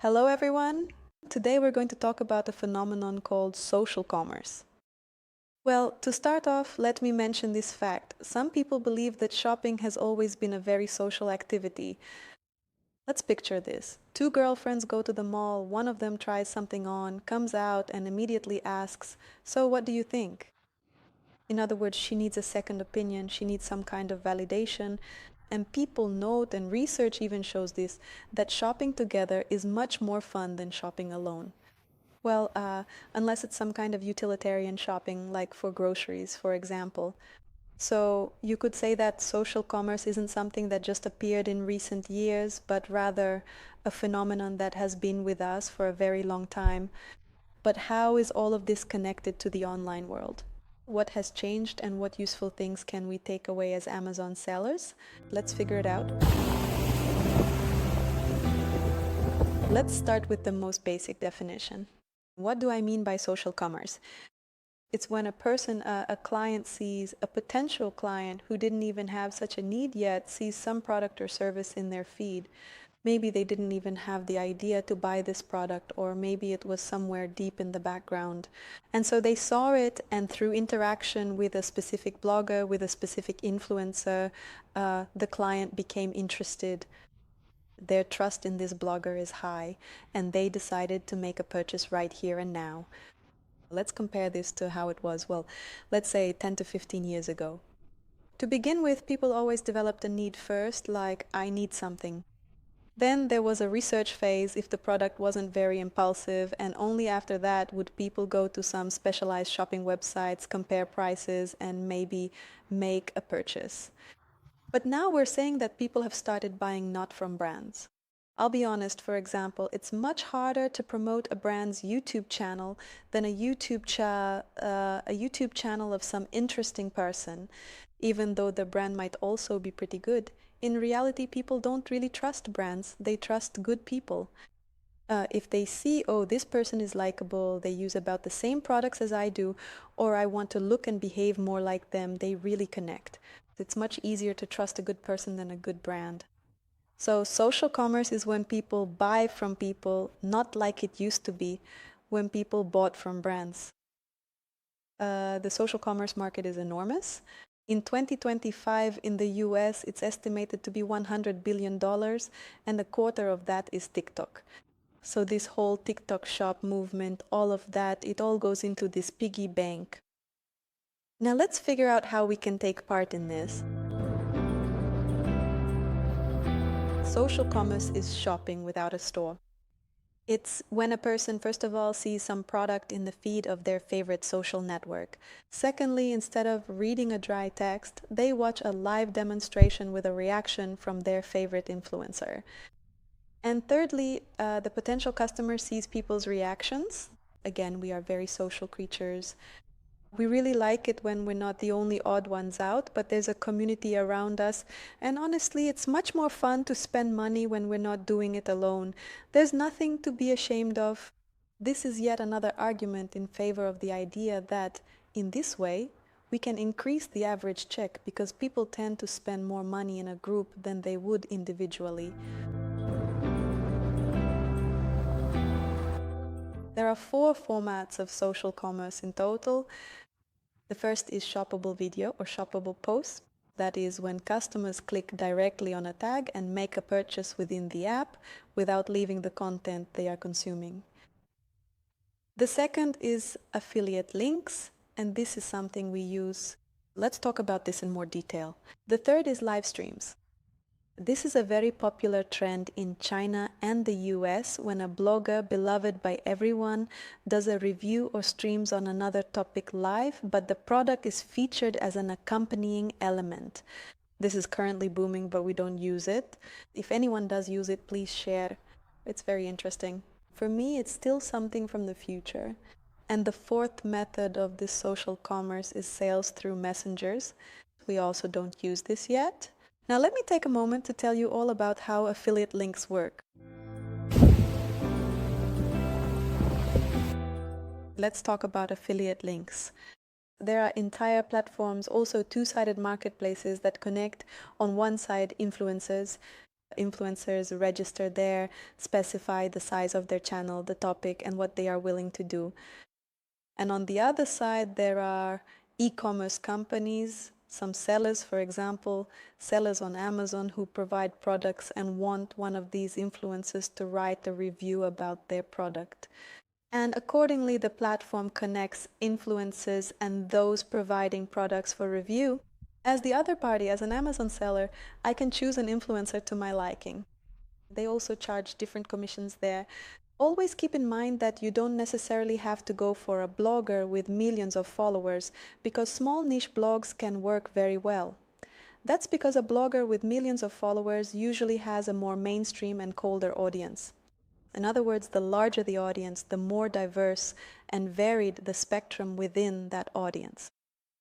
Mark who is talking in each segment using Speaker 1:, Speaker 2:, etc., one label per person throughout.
Speaker 1: Hello everyone! Today we're going to talk about a phenomenon called social commerce. Well, to start off, let me mention this fact. Some people believe that shopping has always been a very social activity. Let's picture this. Two girlfriends go to the mall, one of them tries something on, comes out and immediately asks, "So what do you think?" In other words, she needs a second opinion, she needs some kind of validation. And people note, and research even shows this, that shopping together is much more fun than shopping alone. Well, unless it's some kind of utilitarian shopping, like for groceries, for example. So you could say that social commerce isn't something that just appeared in recent years, but rather a phenomenon that has been with us for a very long time. But how is all of this connected to the online world? What has changed and what useful things can we take away as Amazon sellers? Let's figure it out. Let's start with the most basic definition. What do I mean by social commerce? It's when a person, a client sees, a potential client who didn't even have such a need yet, sees some product or service in their feed. Maybe they didn't even have the idea to buy this product, or maybe it was somewhere deep in the background. And so they saw it, and through interaction with a specific blogger, with a specific influencer, the client became interested. Their trust in this blogger is high, and they decided to make a purchase right here and now. Let's compare this to how it was, well, let's say 10 to 15 years ago. To begin with, people always developed a need first, like, I need something. Then there was a research phase if the product wasn't very impulsive, and only after that would people go to some specialized shopping websites, compare prices, and maybe make a purchase. But now we're saying that people have started buying not from brands. I'll be honest, for example, it's much harder to promote a brand's YouTube channel than a YouTube channel of some interesting person, even though the brand might also be pretty good. In reality, people don't really trust brands, they trust good people. If they see, oh, this person is likable, they use about the same products as I do, or I want to look and behave more like them, they really connect. It's much easier to trust a good person than a good brand. So social commerce is when people buy from people, not like it used to be, when people bought from brands. The social commerce market is enormous. In 2025 in the US, it's estimated to be $100 billion, and a quarter of that is TikTok. So this whole TikTok shop movement, all of that, it all goes into this piggy bank. Now let's figure out how we can take part in this. Social commerce is shopping without a store. It's when a person, first of all, sees some product in the feed of their favorite social network. Secondly, instead of reading a dry text, they watch a live demonstration with a reaction from their favorite influencer. And thirdly, the potential customer sees people's reactions. Again, we are very social creatures. We really like it when we're not the only odd ones out, but there's a community around us. And honestly, it's much more fun to spend money when we're not doing it alone. There's nothing to be ashamed of. This is yet another argument in favor of the idea that, in this way, we can increase the average check because people tend to spend more money in a group than they would individually. There are 4 formats of social commerce in total. The first is shoppable video or shoppable posts. That is when customers click directly on a tag and make a purchase within the app without leaving the content they are consuming. The second is affiliate links, and this is something we use. Let's talk about this in more detail. The third is live streams. This is a very popular trend in China and the US when a blogger beloved by everyone does a review or streams on another topic live, but the product is featured as an accompanying element. This is currently booming, but we don't use it. If anyone does use it, please share. It's very interesting. For me, it's still something from the future. And the fourth method of this social commerce is sales through messengers. We also don't use this yet. Now let me take a moment to tell you all about how affiliate links work. Let's talk about affiliate links. There are entire platforms, also two-sided marketplaces that connect on one side influencers Influencers register there, specify the size of their channel, the topic, and what they are willing to do. And on the other side, there are e-commerce companies, some sellers, for example, sellers on Amazon who provide products and want one of these influencers to write a review about their product. And accordingly, the platform connects influencers and those providing products for review. As the other party, as an Amazon seller, I can choose an influencer to my liking. They also charge different commissions there. Always keep in mind that you don't necessarily have to go for a blogger with millions of followers, because small niche blogs can work very well. That's because a blogger with millions of followers usually has a more mainstream and colder audience. In other words, the larger the audience, the more diverse and varied the spectrum within that audience.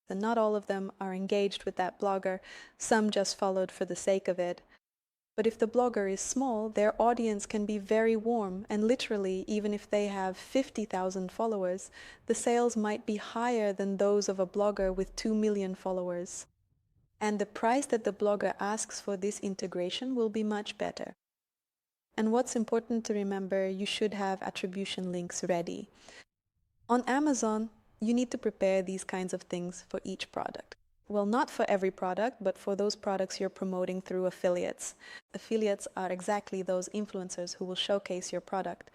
Speaker 1: And not all of them are engaged with that blogger. Some just followed for the sake of it. But if the blogger is small, their audience can be very warm, and literally, even if they have 50,000 followers, the sales might be higher than those of a blogger with 2 million followers. And the price that the blogger asks for this integration will be much better. And what's important to remember, you should have attribution links ready. On Amazon, you need to prepare these kinds of things for each product. Well, not for every product, but for those products you're promoting through affiliates. Affiliates are exactly those influencers who will showcase your product.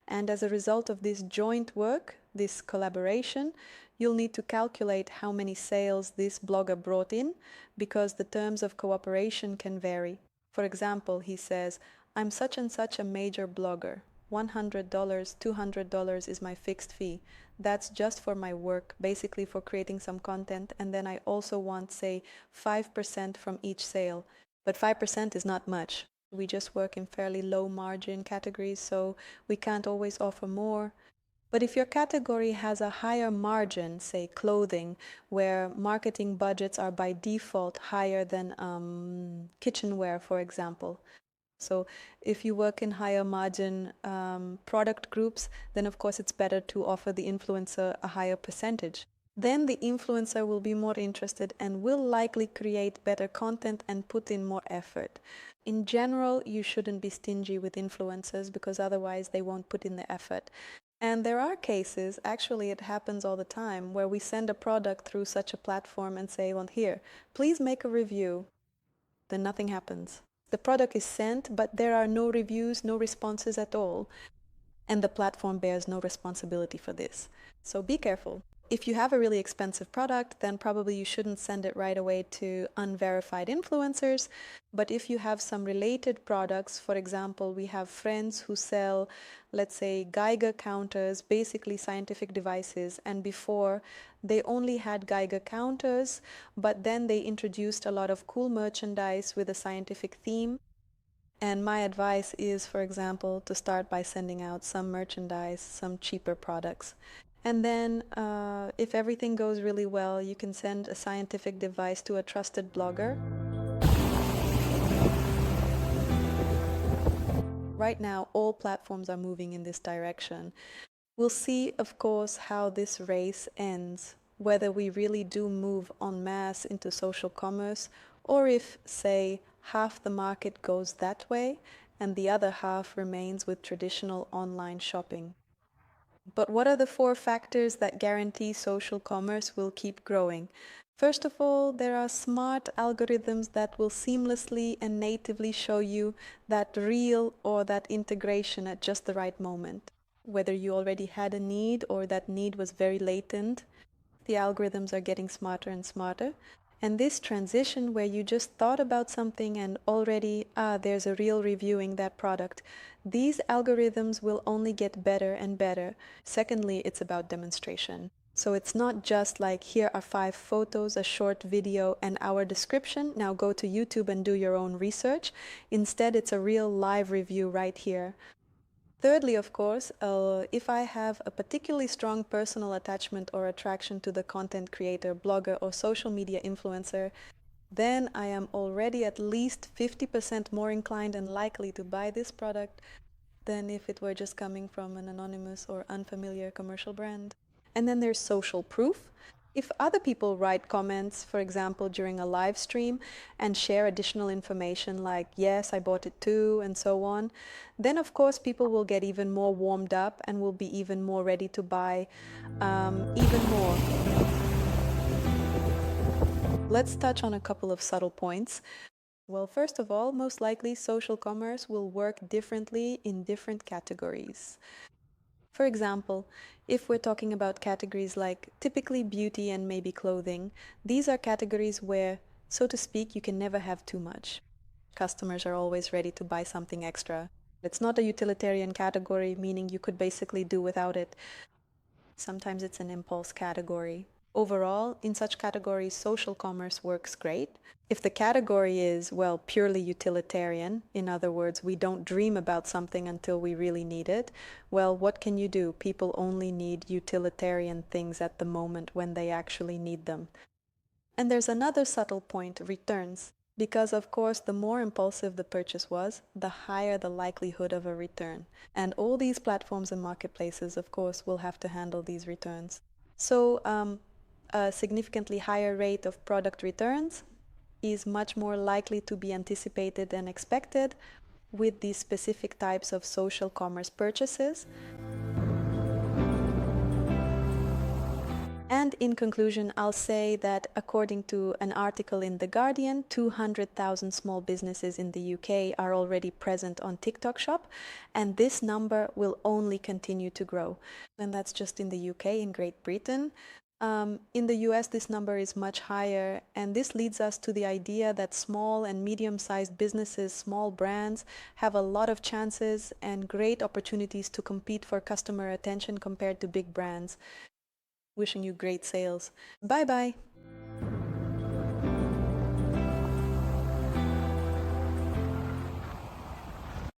Speaker 1: And as a result of this joint work, this collaboration, you'll need to calculate how many sales this blogger brought in, because the terms of cooperation can vary. For example, he says, I'm such and such a major blogger. $100, $200 is my fixed fee. That's just for my work, basically for creating some content. And then I also want, say, 5% from each sale. But 5% is not much. We just work in fairly low margin categories, so we can't always offer more. But if your category has a higher margin, say clothing, where marketing budgets are by default higher than kitchenware, for example. So if you work in higher margin product groups, then of course it's better to offer the influencer a higher percentage. Then the influencer will be more interested and will likely create better content and put in more effort. In general, you shouldn't be stingy with influencers, because otherwise they won't put in the effort. And there are cases, actually it happens all the time, where we send a product through such a platform and say, well, here, please make a review. Then nothing happens. The product is sent, but there are no reviews, no responses at all. And the platform bears no responsibility for this. So be careful. If you have a really expensive product, then probably you shouldn't send it right away to unverified influencers. But if you have some related products, for example, we have friends who sell, let's say, Geiger counters, basically scientific devices. And before, they only had Geiger counters, but then they introduced a lot of cool merchandise with a scientific theme. And my advice is, for example, to start by sending out some merchandise, some cheaper products. And then if everything goes really well, you can send a scientific device to a trusted blogger. Right now, all platforms are moving in this direction. We'll see, of course, how this race ends, whether we really do move en masse into social commerce, or if, say, half the market goes that way and the other half remains with traditional online shopping. But what are the 4 factors that guarantee social commerce will keep growing? First of all, there are smart algorithms that will seamlessly and natively show you that reel or that integration at just the right moment. Whether you already had a need or that need was very latent, the algorithms are getting smarter and smarter. And this transition where you just thought about something and already, there's a reel reviewing that product, these algorithms will only get better and better. Secondly, it's about demonstration. So it's not just like, here are 5 photos, a short video, and our description. Now go to YouTube and do your own research. Instead, it's a real live review right here. Thirdly, of course, if I have a particularly strong personal attachment or attraction to the content creator, blogger, or social media influencer, then I am already at least 50% more inclined and likely to buy this product than if it were just coming from an anonymous or unfamiliar commercial brand. And then there's social proof. If other people write comments, for example, during a live stream and share additional information like, yes, I bought it too, and so on, then of course people will get even more warmed up and will be even more ready to buy even more. Let's touch on a couple of subtle points. Well, first of all, most likely social commerce will work differently in different categories. For example, if we're talking about categories like typically beauty and maybe clothing, these are categories where, so to speak, you can never have too much. Customers are always ready to buy something extra. It's not a utilitarian category, meaning you could basically do without it. Sometimes it's an impulse category. Overall, in such categories, social commerce works great. If the category is, well, purely utilitarian, in other words, we don't dream about something until we really need it, well, what can you do? People only need utilitarian things at the moment when they actually need them. And there's another subtle point, returns. Because, of course, the more impulsive the purchase was, the higher the likelihood of a return. And all these platforms and marketplaces, of course, will have to handle these returns. So, a significantly higher rate of product returns is much more likely to be anticipated and expected with these specific types of social commerce purchases. And in conclusion, I'll say that according to an article in The Guardian, 200,000 small businesses in the UK are already present on TikTok Shop, and this number will only continue to grow. And that's just in the UK. In Great Britain, in the US, this number is much higher, and this leads us to the idea that small and medium-sized businesses, small brands, have a lot of chances and great opportunities to compete for customer attention compared to big brands. Wishing you great sales. Bye bye.